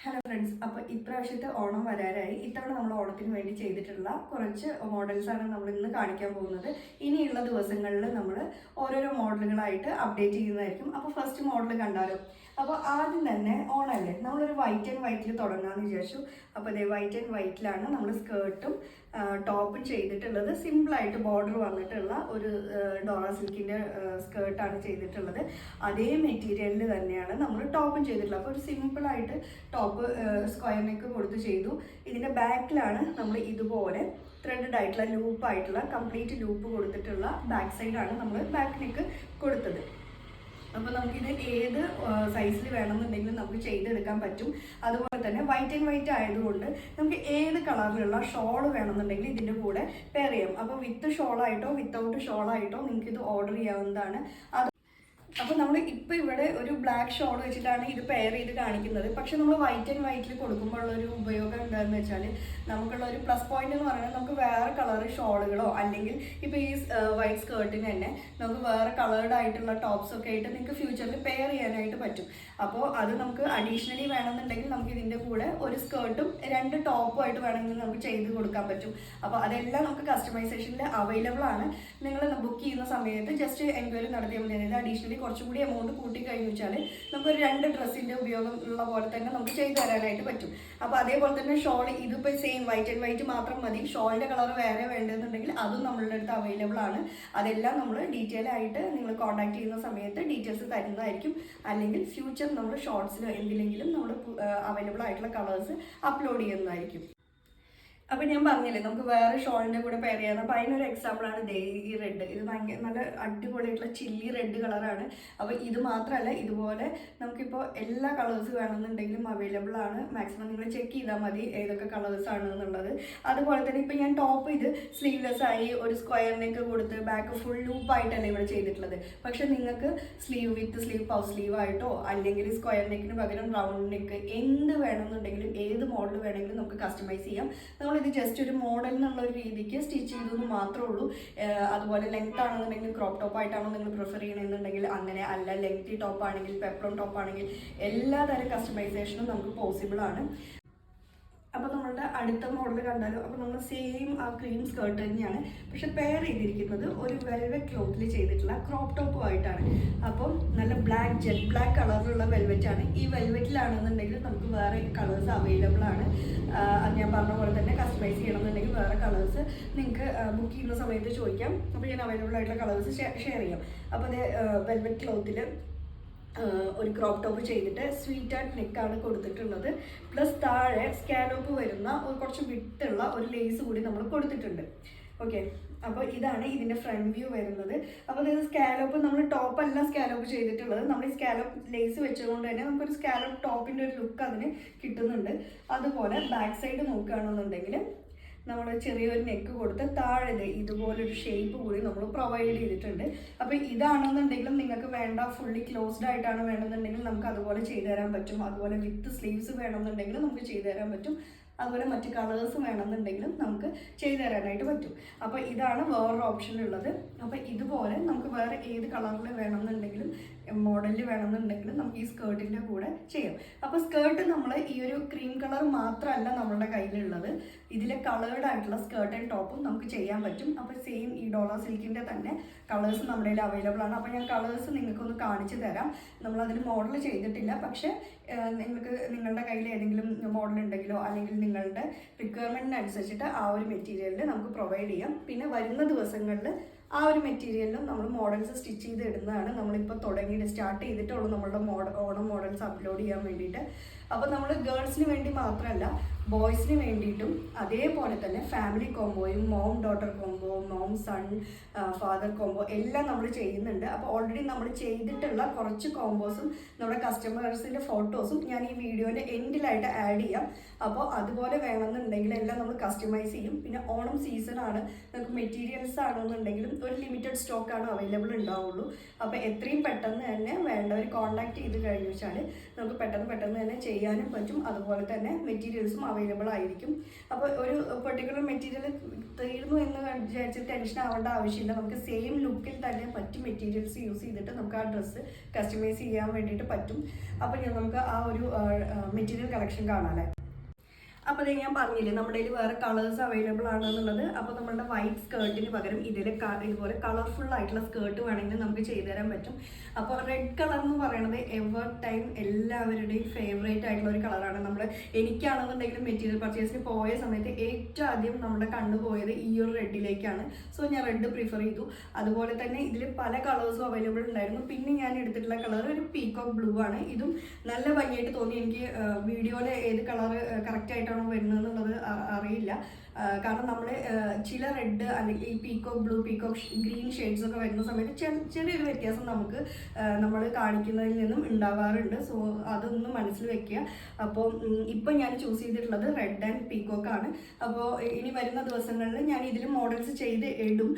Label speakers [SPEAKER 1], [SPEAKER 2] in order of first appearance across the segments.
[SPEAKER 1] Hello friends, അപ്പോൾ ഇപ്രാവശ്യത്തെ ഓണം വരാറായി. ഇത്തവണ നമ്മൾ ഓണത്തിന് വേണ്ടി ചെയ്തിട്ടുള്ള കുറച്ച് മോഡൽസാണ് നമ്മൾ ഇന്ന് കാണിക്കാൻ പോകുന്നത്. ഇനിയുള്ള ദിവസങ്ങളിൽ നമ്മൾ ഓരോരോ മോഡലുകളായിട്ട് അപ്ഡേറ്റ് ചെയ്യുന്നതായിരിക്കും. അപ്പോൾ ഫസ്റ്റ് മോഡൽ കണ്ടാലോ? അപ്പോൾ ആദ്യം തന്നെ ഓണമല്ലേ, നമ്മളൊരു വൈറ്റ് ആൻഡ് വൈറ്റിൽ തുടങ്ങാമെന്ന് വിചാരിച്ചു. അപ്പോൾ അതേ വൈറ്റ് ആൻഡ് വൈറ്റിലാണ് നമ്മൾ സ്കേർട്ടും ടോപ്പും ചെയ്തിട്ടുള്ളത്. സിമ്പിളായിട്ട് ബോർഡർ വന്നിട്ടുള്ള ഒരു ഡോറ സിൽക്കിൻ്റെ സ്കേർട്ടാണ് ചെയ്തിട്ടുള്ളത്. അതേ മെറ്റീരിയലിൽ തന്നെയാണ് നമ്മൾ ടോപ്പും ചെയ്തിട്ടുള്ളത്. അപ്പോൾ ഒരു സിമ്പിളായിട്ട് ടോപ്പ് സ്ക്വയർ നെക്ക് കൊടുത്ത് ചെയ്തു. ഇതിൻ്റെ ബാക്കിലാണ് നമ്മൾ ഇതുപോലെ ത്രെഡഡ് ആയിട്ടുള്ള ലൂപ്പായിട്ടുള്ള കംപ്ലീറ്റ് ലൂപ്പ് കൊടുത്തിട്ടുള്ള ബാക്ക് സൈഡാണ് നമ്മൾ ബാക്ക് നെക്ക് കൊടുത്തത്. അപ്പോൾ നമുക്കിത് ഏത് സൈസിൽ വേണമെന്നുണ്ടെങ്കിലും നമുക്ക് ചെയ്തെടുക്കാൻ പറ്റും. അതുപോലെ തന്നെ വൈറ്റ് ആൻഡ് വൈറ്റ് ആയതുകൊണ്ട് നമുക്ക് ഏത് കളറിലുള്ള ഷോൾ വേണമെന്നുണ്ടെങ്കിൽ ഇതിൻ്റെ കൂടെ പെയർ ചെയ്യാം. അപ്പോൾ വിത്ത് ഷോളായിട്ടോ വിത്തൗട്ട് ഷോളായിട്ടോ നിങ്ങൾക്ക് ഇത് ഓർഡർ ചെയ്യാവുന്നതാണ്. അപ്പോൾ നമ്മൾ ഇപ്പോൾ ഇവിടെ ഒരു ബ്ലാക്ക് ഷോൾ വെച്ചിട്ടാണ് ഇത് പെയർ ചെയ്ത് കാണിക്കുന്നത്. പക്ഷെ നമ്മൾ വൈറ്റ് ആൻഡ് വൈറ്റിൽ കൊടുക്കുമ്പോഴുള്ളൊരു ഉപയോഗം എന്താണെന്ന് വെച്ചാൽ, നമുക്കുള്ള ഒരു പ്ലസ് പോയിന്റ് എന്ന് പറയുന്നത് നമുക്ക് വേറെ കളർ ഷോളുകളോ അല്ലെങ്കിൽ ഇപ്പോൾ ഈ വൈറ്റ് സ്കേർട്ടിന് തന്നെ നമുക്ക് വേറെ കളേർഡ് ആയിട്ടുള്ള ടോപ്സ് ഒക്കെ ആയിട്ട് നിങ്ങൾക്ക് ഫ്യൂച്ചറിൽ പെയർ ചെയ്യാനായിട്ട് പറ്റും. അപ്പോൾ അത് നമുക്ക് അഡീഷണലി വേണമെന്നുണ്ടെങ്കിൽ നമുക്ക് ഇതിൻ്റെ കൂടെ ഒരു സ്കേർട്ടും 2 ടോപ്പുമായിട്ട് വേണമെങ്കിൽ നമുക്ക് ചെയ്ത് കൊടുക്കാൻ പറ്റും. അപ്പോൾ അതെല്ലാം നമുക്ക് കസ്റ്റമൈസേഷനിൽ അവൈലബിൾ ആണ്. നിങ്ങൾ ബുക്ക് ചെയ്യുന്ന സമയത്ത് ജസ്റ്റ് എൻക്വയറി നടത്തിയാൽ മതി. അതായത് അഡീഷണലി കുറച്ചും കൂടി എമൗണ്ട് കൂട്ടി കഴിഞ്ഞു വെച്ചാൽ നമുക്കൊരു 2 ഡ്രസ്സിൻ്റെ ഉപയോഗം ഉള്ള പോലെ തന്നെ നമുക്ക് ചെയ്തു തരാനായിട്ട് പറ്റും. അപ്പോൾ അതേപോലെ തന്നെ ഷോൾ ഇതിപ്പോൾ സെയിം വൈറ്റ് ആൻഡ് വൈറ്റ് മാത്രം മതി. ഷോളിൻ്റെ കളർ വേറെ വേണ്ടതെന്നുണ്ടെങ്കിൽ അതും നമ്മളുടെ അടുത്ത് അവൈലബിൾ ആണ്. അതെല്ലാം നമ്മൾ ഡീറ്റെയിൽ ആയിട്ട് നിങ്ങൾ കോൺടാക്ട് ചെയ്യുന്ന സമയത്ത് ഡീറ്റെയിൽസ് തരുന്നതായിരിക്കും. അല്ലെങ്കിൽ ഫ്യൂച്ചർ നമ്മൾ ഷോർട്സിലോ എന്തിലെങ്കിലും നമ്മൾ അവൈലബിൾ ആയിട്ടുള്ള കളേഴ്സ് അപ്ലോഡ് ചെയ്യുന്നതായിരിക്കും. അപ്പോൾ ഞാൻ പറഞ്ഞില്ലേ നമുക്ക് വേറെ ഷോളിൻ്റെ കൂടെ പെയർ ചെയ്യാം. അപ്പോൾ അതിനൊരു എക്സാമ്പിളാണ് ഈ റെഡ്. ഇത് ഭയങ്കര നല്ല അടിപൊളിയായിട്ടുള്ള ചില്ലി റെഡ് കളറാണ്. അപ്പോൾ ഇത് മാത്രമല്ല, ഇതുപോലെ നമുക്കിപ്പോൾ എല്ലാ കളേഴ്സ് വേണമെന്നുണ്ടെങ്കിലും അവൈലബിൾ ആണ്. മാക്സിമം നിങ്ങൾ ചെക്ക് ചെയ്താൽ മതി ഏതൊക്കെ കളേഴ്സ് ആണ് എന്നുള്ളത്. അതുപോലെ തന്നെ ഇപ്പോൾ ഞാൻ ടോപ്പ് ഇത് സ്ലീവ്ലെസ് ആയി ഒരു സ്ക്വയർ നെക്ക് കൊടുത്ത് ബാക്ക് ഫുൾ ലൂപ്പായിട്ടല്ല ഇവിടെ ചെയ്തിട്ടുള്ളത്. പക്ഷെ നിങ്ങൾക്ക് sleeve with sleeve puff sleeve ആയിട്ടോ അല്ലെങ്കിൽ സ്ക്വയർ നെക്കിന് പകരം റൗണ്ട് നെക്ക് എന്ത് വേണമെന്നുണ്ടെങ്കിലും ഏത് മോഡൽ വേണമെങ്കിലും നമുക്ക് കസ്റ്റമൈസ് ചെയ്യാം. നമ്മൾ ഇത് ജസ്റ്റ് ഒരു മോഡൽ എന്നുള്ള ഒരു രീതിക്ക് സ്റ്റിച്ച് ചെയ്തെന്ന് മാത്രമേ ഉള്ളൂ. അതുപോലെ ലെങ്ത് ആണെന്നുണ്ടെങ്കിൽ ക്രോപ്പ് ടോപ്പ് ആയിട്ടാണോ നിങ്ങൾ പ്രിഫർ ചെയ്യണമെന്നുണ്ടെങ്കിൽ അങ്ങനെ, അല്ല ലെങ്തി ടോപ്പ് ആണെങ്കിൽ പെപ്രോൺ ടോപ്പ് ആണെങ്കിൽ എല്ലാ തരം കസ്റ്റമൈസേഷനും നമുക്ക് പോസിബിൾ ആണ്. അപ്പോൾ നമ്മളുടെ അടുത്ത മോഡൽ കണ്ടാലോ? അപ്പോൾ നമ്മൾ സെയിം ആ ക്രീം സ്കേർട്ട് തന്നെയാണ്, പക്ഷെ പെയർ ചെയ്തിരിക്കുന്നത് ഒരു വെൽവെറ്റ് ക്ലോത്തിൽ ചെയ്തിട്ടുള്ള ക്രോപ്പ് ടോപ്പുമായിട്ടാണ്. അപ്പം നല്ല ജെറ്റ് ബ്ലാക്ക് കളറിലുള്ള വെൽവെറ്റ് ആണ്. ഈ വെൽവെറ്റിലാണെന്നുണ്ടെങ്കിൽ നമുക്ക് വേറെ കളേഴ്സ് അവൈലബിൾ ആണ്. അത് ഞാൻ പറഞ്ഞ പോലെ തന്നെ കസ്റ്റമൈസ് ചെയ്യണമെന്നുണ്ടെങ്കിൽ വേറെ കളേഴ്സ് നിങ്ങൾക്ക് ബുക്ക് ചെയ്യുന്ന സമയത്ത് ചോദിക്കാം. അപ്പോൾ ഞാൻ അവൈലബിൾ ആയിട്ടുള്ള കളേഴ്സ് ഷെയർ ചെയ്യാം. അപ്പോൾ അത് വെൽവെറ്റ് ക്ലോത്തിൽ ഒരു ക്രോപ്പ് ടോപ്പ് ചെയ്തിട്ട് സ്വീറ്റ് ആൻഡ് നെക്കാണ് കൊടുത്തിട്ടുള്ളത്. പ്ലസ് താഴെ സ്കാലോപ്പ് വരുന്ന കുറച്ച് വിട്ടുള്ള ഒരു ലേസ് കൂടി നമ്മൾ കൊടുത്തിട്ടുണ്ട്. ഓക്കെ, അപ്പോൾ ഇതാണ് ഇതിൻ്റെ ഫ്രണ്ട് വ്യൂ വരുന്നത്. അപ്പോൾ ഇത് സ്കാലോപ്പ് നമ്മൾ ടോപ്പല്ല സ്കാലോപ്പ് ചെയ്തിട്ടുള്ളത്. നമ്മൾ ഈ സ്കാലോപ്പ് ലേസ് വെച്ചതുകൊണ്ട് തന്നെ നമുക്കൊരു സ്കാലോപ്പ് ടോപ്പിൻ്റെ ഒരു ലുക്ക് അതിന് കിട്ടുന്നുണ്ട്. അതുപോലെ ബാക്ക് സൈഡ് നോക്കുകയാണെന്നുണ്ടെങ്കിൽ നമ്മൾ ചെറിയൊരു നെക്ക് കൊടുത്ത് താഴെ ഇതുപോലൊരു ഷേപ്പ് കൂടി നമ്മൾ പ്രൊവൈഡ് ചെയ്തിട്ടുണ്ട്. അപ്പോൾ ഇതാണെന്നുണ്ടെങ്കിലും നിങ്ങൾക്ക് വേണ്ട ഫുള്ളി ക്ലോസ്ഡ് ആയിട്ടാണ് വേണമെന്നുണ്ടെങ്കിൽ നമുക്ക് അതുപോലെ ചെയ്തു തരാൻ പറ്റും. അതുപോലെ വിത്ത് സ്ലീവ്സ് വേണമെന്നുണ്ടെങ്കിലും നമുക്ക് ചെയ്തു തരാൻ പറ്റും. അതുപോലെ മറ്റ് കളേഴ്സ് വേണമെന്നുണ്ടെങ്കിലും നമുക്ക് ചെയ്തു തരാനായിട്ട് പറ്റും. അപ്പോൾ ഇതാണ് വേറൊരു ഓപ്ഷൻ ഉള്ളത്. അപ്പോൾ ഇതുപോലെ നമുക്ക് വേറെ ഏത് കളറിൽ വേണമെന്നുണ്ടെങ്കിലും മോഡലിൽ വേണമെന്നുണ്ടെങ്കിലും നമുക്ക് ഈ സ്കേർട്ടിൻ്റെ കൂടെ ചെയ്യാം. അപ്പോൾ സ്കേർട്ട് നമ്മൾ ഈ ഒരു ക്രീം കളർ മാത്രമല്ല നമ്മളുടെ കയ്യിലുള്ളത്. ഇതിലെ കളേർഡ് ആയിട്ടുള്ള സ്കേർട്ട് ആൻഡ് ടോപ്പും നമുക്ക് ചെയ്യാൻ പറ്റും. അപ്പോൾ സെയിം ഈ ഡോള സിൽക്കിൻ്റെ തന്നെ കളേഴ്സ് നമ്മുടെ കയ്യിൽ അവൈലബിൾ ആണ്. അപ്പോൾ ഞാൻ കളേഴ്സ് നിങ്ങൾക്കൊന്ന് കാണിച്ചു തരാം. നമ്മളതിൽ മോഡൽ ചെയ്തിട്ടില്ല, പക്ഷേ നിങ്ങളുടെ കയ്യിൽ ഏതെങ്കിലും മോഡൽ ഉണ്ടെങ്കിലോ അല്ലെങ്കിൽ നിങ്ങളുടെ റിക്വയർമെൻറ്റിനനുസരിച്ചിട്ട് ആ ഒരു മെറ്റീരിയലിൽ നമുക്ക് പ്രൊവൈഡ് ചെയ്യാം. പിന്നെ വരുന്ന ദിവസങ്ങളിൽ ആ ഒരു മെറ്റീരിയലിലും നമ്മൾ മോഡൽസ് സ്റ്റിച്ച് ചെയ്ത് ഇടുന്നതാണ്. നമ്മളിപ്പോൾ സ്റ്റാർട്ട് ചെയ്തിട്ടുള്ളൂ നമ്മളുടെ ഓണം മോഡൽസ് അപ്ലോഡ് ചെയ്യാൻ വേണ്ടിയിട്ട്. അപ്പോൾ നമ്മൾ ഗേൾസിന് വേണ്ടി മാത്രമല്ല ബോയ്സിന് വേണ്ടിയിട്ടും അതേപോലെ തന്നെ ഫാമിലി കോംബോയും mom daughter combo, mom son father combo എല്ലാം നമ്മൾ ചെയ്യുന്നുണ്ട്. അപ്പോൾ ഓൾറെഡി നമ്മൾ ചെയ്തിട്ടുള്ള കുറച്ച് കോംബോസും നമ്മുടെ കസ്റ്റമേഴ്സിൻ്റെ ഫോട്ടോസും ഞാൻ ഈ വീഡിയോൻ്റെ എൻഡിലായിട്ട് ആഡ് ചെയ്യാം. അപ്പോൾ അതുപോലെ വേണമെന്നുണ്ടെങ്കിൽ എല്ലാം നമ്മൾ കസ്റ്റമൈസ് ചെയ്യും. പിന്നെ ഓണം സീസണാണ്, നമുക്ക് മെറ്റീരിയൽസ് ആണെന്നുണ്ടെങ്കിലും ഒരു ലിമിറ്റഡ് സ്റ്റോക്കാണ് അവൈലബിൾ ഉണ്ടാവുള്ളൂ. അപ്പോൾ എത്രയും പെട്ടെന്ന് തന്നെ വേണ്ടവർ കോൺടാക്ട് ചെയ്ത് കഴിഞ്ഞു വെച്ചാൽ നമുക്ക് പെട്ടെന്ന് തന്നെ ചെയ്ത് ചെയ്യാനും പറ്റും. അതുപോലെ തന്നെ മെറ്റീരിയൽസും അവൈലബിൾ ആയിരിക്കും. അപ്പോൾ ഒരു പെർട്ടിക്കുലർ മെറ്റീരിയൽ തീർന്നു എന്ന് വിചാരിച്ച് ടെൻഷൻ ആവേണ്ട ആവശ്യമില്ല. നമുക്ക് സെയിം ലുക്കിൽ തന്നെ മറ്റ് മെറ്റീരിയൽസ് യൂസ് ചെയ്തിട്ട് നമുക്ക് ആ ഡ്രസ്സ് കസ്റ്റമൈസ് ചെയ്യാൻ വേണ്ടിയിട്ട് പറ്റും. അപ്പോൾ നമുക്ക് ആ ഒരു മെറ്റീരിയൽ കളക്ഷൻ കാണാമല്ലേ. അപ്പോൾ ഇത് ഞാൻ പറഞ്ഞില്ലേ നമ്മുടെ കയ്യിൽ വേറെ കളേഴ്സ് അവൈലബിൾ ആണെന്നുള്ളത്. അപ്പോൾ നമ്മളുടെ വൈറ്റ് സ്കേർട്ടിന് പകരം ഇതുപോലെ കളർഫുൾ ആയിട്ടുള്ള സ്കേർട്ട് വേണമെങ്കിൽ നമുക്ക് ചെയ്തു തരാൻ പറ്റും. അപ്പോൾ റെഡ് കളർ എന്ന് പറയുന്നത് എവർ ടൈം എല്ലാവരുടെയും ഫേവറേറ്റ് ആയിട്ടുള്ള ഒരു കളറാണ്. എനിക്കാണെന്നുണ്ടെങ്കിലും മെറ്റീരിയൽ പർച്ചേസിന് പോയ സമയത്ത് ഏറ്റവും ആദ്യം നമ്മുടെ കണ്ണു പോയത് ഈ ഒരു റെഡിലേക്കാണ്. സോ ഞാൻ റെഡ് പ്രിഫർ ചെയ്തു. അതുപോലെ തന്നെ ഇതിൽ പല കളേഴ്സും അവൈലബിൾ ഉണ്ടായിരുന്നു. പിന്നെ ഞാൻ എടുത്തിട്ടുള്ള കളർ ഒരു പീകോക്ക് ബ്ലൂ ആണ്. ഇതും നല്ല ഭംഗിയായിട്ട് തോന്നി എനിക്ക്. വീഡിയോയിൽ ഏത് കളർ കറക്റ്റ് ആയിട്ടാണോ വരുന്നത് എന്നുള്ളത് അറിയില്ല. കാരണം നമ്മൾ ചില റെഡ് അല്ലെങ്കിൽ ഈ peacock blue, peacock green shades ഒക്കെ വരുന്ന സമയത്ത് ചെറിയൊരു വ്യത്യാസം നമുക്ക് നമ്മൾ കാണിക്കുന്നതിൽ നിന്നും ഉണ്ടാവാറുണ്ട്. സോ അതൊന്ന് മനസ്സിൽ വെക്കുക. അപ്പോൾ ഇപ്പം ഞാൻ ചൂസ് ചെയ്തിട്ടുള്ളത് റെഡ് ആൻഡ് പീകോക്കാണ്. അപ്പോൾ ഇനി വരുന്ന ദിവസങ്ങളിൽ ഞാൻ ഇതിൽ മോഡൽസ് ചെയ്ത് ഇടും.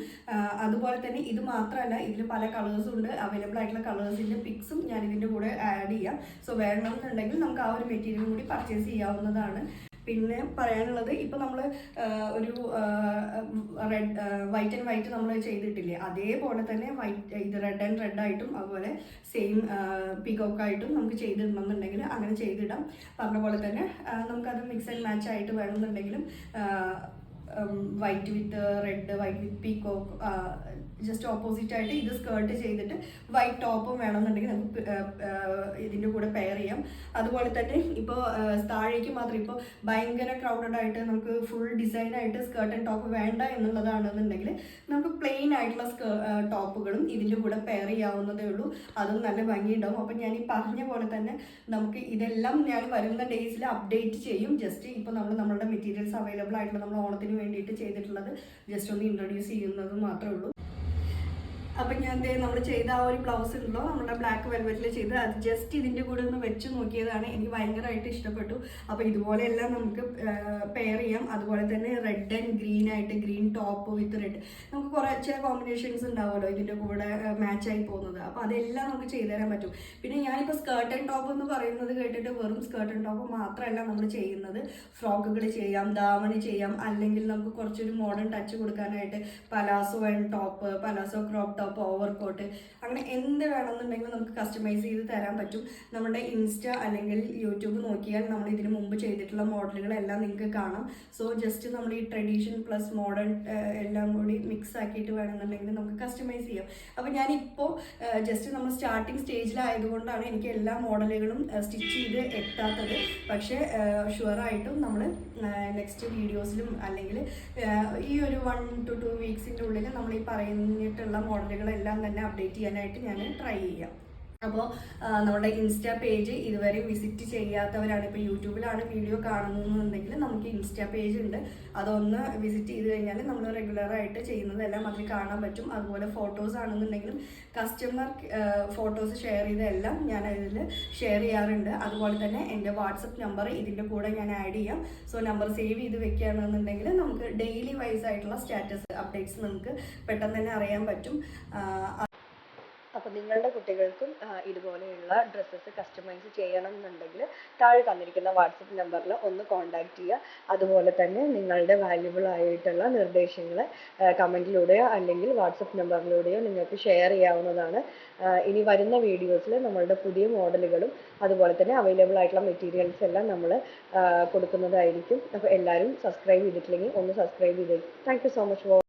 [SPEAKER 1] അതുപോലെ തന്നെ ഇത് മാത്രമല്ല, ഇതിൽ പല കളേഴ്സും ഉണ്ട്. അവൈലബിൾ ആയിട്ടുള്ള കളേഴ്സിൻ്റെ പിക്സും ഞാൻ ഇതിൻ്റെ കൂടെ ആഡ് ചെയ്യാം. സോ വേണമെന്നുണ്ടെങ്കിൽ നമുക്ക് ആ ഒരു മെറ്റീരിയൽ കൂടി പർച്ചേസ് ചെയ്യാവുന്നതാണ്. പിന്നെ പറയാനുള്ളത്, ഇപ്പോൾ നമ്മൾ ഒരു വൈറ്റ് ആൻഡ് വൈറ്റ് നമ്മൾ ചെയ്തിട്ടില്ലേ, അതേപോലെ തന്നെ ഇത് റെഡ് ആൻഡ് റെഡ് ആയിട്ടും അതുപോലെ സെയിം പീകോക്കായിട്ടും നമുക്ക് ചെയ്തിടണമെന്നുണ്ടെങ്കിൽ അങ്ങനെ ചെയ്തിടാം. പറഞ്ഞ പോലെ തന്നെ നമുക്കത് മിക്സ് ആൻഡ് മാച്ച് ആയിട്ട് വേണമെന്നുണ്ടെങ്കിലും white with red, white with peacock, just opposite ആയിട്ട് ഇത് സ്കേർട്ട് ചെയ്തിട്ട് വൈറ്റ് ടോപ്പും വേണമെന്നുണ്ടെങ്കിൽ നമുക്ക് ഇതിൻ്റെ കൂടെ പെയർ ചെയ്യാം. അതുപോലെ തന്നെ ഇപ്പോൾ താഴേക്ക് മാത്രം ഇപ്പോൾ ഭയങ്കര ക്രൗഡഡ് ആയിട്ട് നമുക്ക് ഫുൾ ഡിസൈനായിട്ട് സ്കേർട്ട് ആൻഡ് ടോപ്പ് വേണ്ട എന്നുള്ളതാണെന്നുണ്ടെങ്കിൽ നമുക്ക് പ്ലെയിൻ ആയിട്ടുള്ള ടോപ്പുകളും ഇതിൻ്റെ കൂടെ പെയർ ചെയ്യാവുന്നതേ ഉള്ളൂ. അതും നല്ല ഭംഗിയുണ്ടാവും. അപ്പം ഞാൻ ഈ പറഞ്ഞ പോലെ തന്നെ നമുക്ക് ഇതെല്ലാം ഞാൻ വരുന്ന ഡേയ്സിൽ അപ്ഡേറ്റ് ചെയ്യും. ജസ്റ്റ് ഇപ്പോൾ നമ്മളുടെ മെറ്റീരിയൽസ് അവൈലബിൾ ആയിട്ടുള്ള നമ്മൾ ഓണത്തിന് വേണ്ടിയിട്ട് ചെയ്തിട്ടുള്ളത് ജസ്റ്റ് ഒന്ന് ഇൻട്രൊഡ്യൂസ് ചെയ്യുന്നത് മാത്രമേ ഉള്ളൂ. അപ്പം ഞാൻ നമ്മൾ ചെയ്ത ആ ഒരു ബ്ലൗസ് ഉണ്ടല്ലോ നമ്മുടെ ബ്ലാക്ക് വെൽവെറ്റിൽ ചെയ്ത്, അത് ജസ്റ്റ് ഇതിൻ്റെ കൂടെ ഒന്ന് വെച്ച് നോക്കിയതാണ്. എനിക്ക് ഭയങ്കരമായിട്ട് ഇഷ്ടപ്പെട്ടു. അപ്പോൾ ഇതുപോലെയെല്ലാം നമുക്ക് പെയർ ചെയ്യാം. അതുപോലെ തന്നെ റെഡ് ആൻഡ് ഗ്രീൻ ആയിട്ട്, ഗ്രീൻ ടോപ്പ് വിത്ത് റെഡ്, നമുക്ക് കുറേ ചില കോമ്പിനേഷൻസ് ഉണ്ടാവുമല്ലോ ഇതിൻ്റെ കൂടെ മാച്ചായി പോകുന്നത്. അപ്പോൾ അതെല്ലാം നമുക്ക് ചെയ്തു തരാൻ പറ്റും. പിന്നെ ഞാനിപ്പോൾ സ്കേർട്ട് ആൻഡ് ടോപ്പ് എന്ന് പറയുന്നത് കേട്ടിട്ട് വെറും സ്കേർട്ട് ആൻഡ് ടോപ്പ് മാത്രമല്ല നമ്മൾ ചെയ്യുന്നത്. ഫ്രോക്കുകൾ ചെയ്യാം, ദാവണി ചെയ്യാം, അല്ലെങ്കിൽ നമുക്ക് കുറച്ചൊരു മോഡേൺ ടച്ച് കൊടുക്കാനായിട്ട് palazzo and top, palazzo crop top, overcoat, അങ്ങനെ എന്ത് വേണമെന്നുണ്ടെങ്കിലും നമുക്ക് കസ്റ്റമൈസ് ചെയ്ത് തരാൻ പറ്റും. നമ്മുടെ ഇൻസ്റ്റ അല്ലെങ്കിൽ യൂട്യൂബ് നോക്കിയാൽ നമ്മൾ ഇതിന് മുമ്പ് ചെയ്തിട്ടുള്ള മോഡലുകളെല്ലാം നിങ്ങൾക്ക് കാണാം. സോ ജസ്റ്റ് നമ്മൾ ഈ ട്രഡീഷൻ പ്ലസ് മോഡേൺ എല്ലാം കൂടി മിക്സ് ആക്കിയിട്ട് വേണമെന്നുണ്ടെങ്കിൽ നമുക്ക് കസ്റ്റമൈസ് ചെയ്യാം. അപ്പോൾ ഞാനിപ്പോൾ ജസ്റ്റ് നമ്മൾ സ്റ്റാർട്ടിങ് സ്റ്റേജിലായതുകൊണ്ടാണ് എനിക്ക് എല്ലാ മോഡലുകളും സ്റ്റിച്ച് ചെയ്ത് എത്താത്തത്. പക്ഷേ ഷുവറായിട്ടും നമ്മൾ നെക്സ്റ്റ് വീഡിയോസിലും അല്ലെങ്കിൽ ഈ ഒരു 1 to 2 വീക്സിൻ്റെ ഉള്ളിൽ നമ്മൾ ഈ പറഞ്ഞിട്ടുള്ള മോഡലുകളെല്ലാം തന്നെ അപ്ഡേറ്റ് ചെയ്യാനായിട്ട് ഞാൻ ട്രൈ ചെയ്യാം. അപ്പോൾ നമ്മുടെ ഇൻസ്റ്റാ പേജ് ഇതുവരെ വിസിറ്റ് ചെയ്യാത്തവരാണ്, ഇപ്പോൾ യൂട്യൂബിലാണ് വീഡിയോ കാണുന്നതെന്നുണ്ടെങ്കിൽ നമുക്ക് ഇൻസ്റ്റാ പേജ് ഉണ്ട്. അതൊന്ന് വിസിറ്റ് ചെയ്ത് കഴിഞ്ഞാൽ നമ്മൾ റെഗുലറായിട്ട് ചെയ്യുന്നതെല്ലാം അതിൽ കാണാൻ പറ്റും. അതുപോലെ ഫോട്ടോസ് ആണെന്നുണ്ടെങ്കിലും കസ്റ്റമർ ഫോട്ടോസ് ഷെയർ ചെയ്തതെല്ലാം ഞാൻ അതിൽ ഷെയർ ചെയ്യാറുണ്ട്. അതുപോലെ തന്നെ എൻ്റെ വാട്സപ്പ് നമ്പർ ഇതിൻ്റെ കൂടെ ഞാൻ ആഡ് ചെയ്യാം. സോ നമ്പർ സേവ് ചെയ്ത് വെക്കുകയാണെന്നുണ്ടെങ്കിൽ നമുക്ക് ഡെയിലി വൈസ് ആയിട്ടുള്ള സ്റ്റാറ്റസ് അപ്ഡേറ്റ്സ് നമുക്ക് പെട്ടെന്ന് തന്നെ അറിയാൻ പറ്റും. അപ്പോൾ നിങ്ങളുടെ കുട്ടികൾക്കും ഇതുപോലെയുള്ള ഡ്രസ്സസ് കസ്റ്റമൈസ് ചെയ്യണം എന്നുണ്ടെങ്കിൽ താഴെ തന്നിരിക്കുന്ന വാട്സപ്പ് നമ്പറിൽ ഒന്ന് കോൺടാക്റ്റ് ചെയ്യുക. അതുപോലെ തന്നെ നിങ്ങളുടെ വാല്യുബിൾ ആയിട്ടുള്ള നിർദ്ദേശങ്ങൾ കമൻറ്റിലൂടെയോ അല്ലെങ്കിൽ വാട്സപ്പ് നമ്പറിലൂടെയോ നിങ്ങൾക്ക് ഷെയർ ചെയ്യാവുന്നതാണ്. ഇനി വരുന്ന വീഡിയോസിൽ നമ്മളുടെ പുതിയ മോഡലുകളും അതുപോലെ തന്നെ അവൈലബിൾ ആയിട്ടുള്ള മെറ്റീരിയൽസ് എല്ലാം നമ്മൾ കൊടുക്കുന്നതായിരിക്കും. അപ്പോൾ എല്ലാവരും സബ്സ്ക്രൈബ് ചെയ്തിട്ടില്ലെങ്കിൽ ഒന്ന് സബ്സ്ക്രൈബ് ചെയ്തേക്കും. Thank you so much.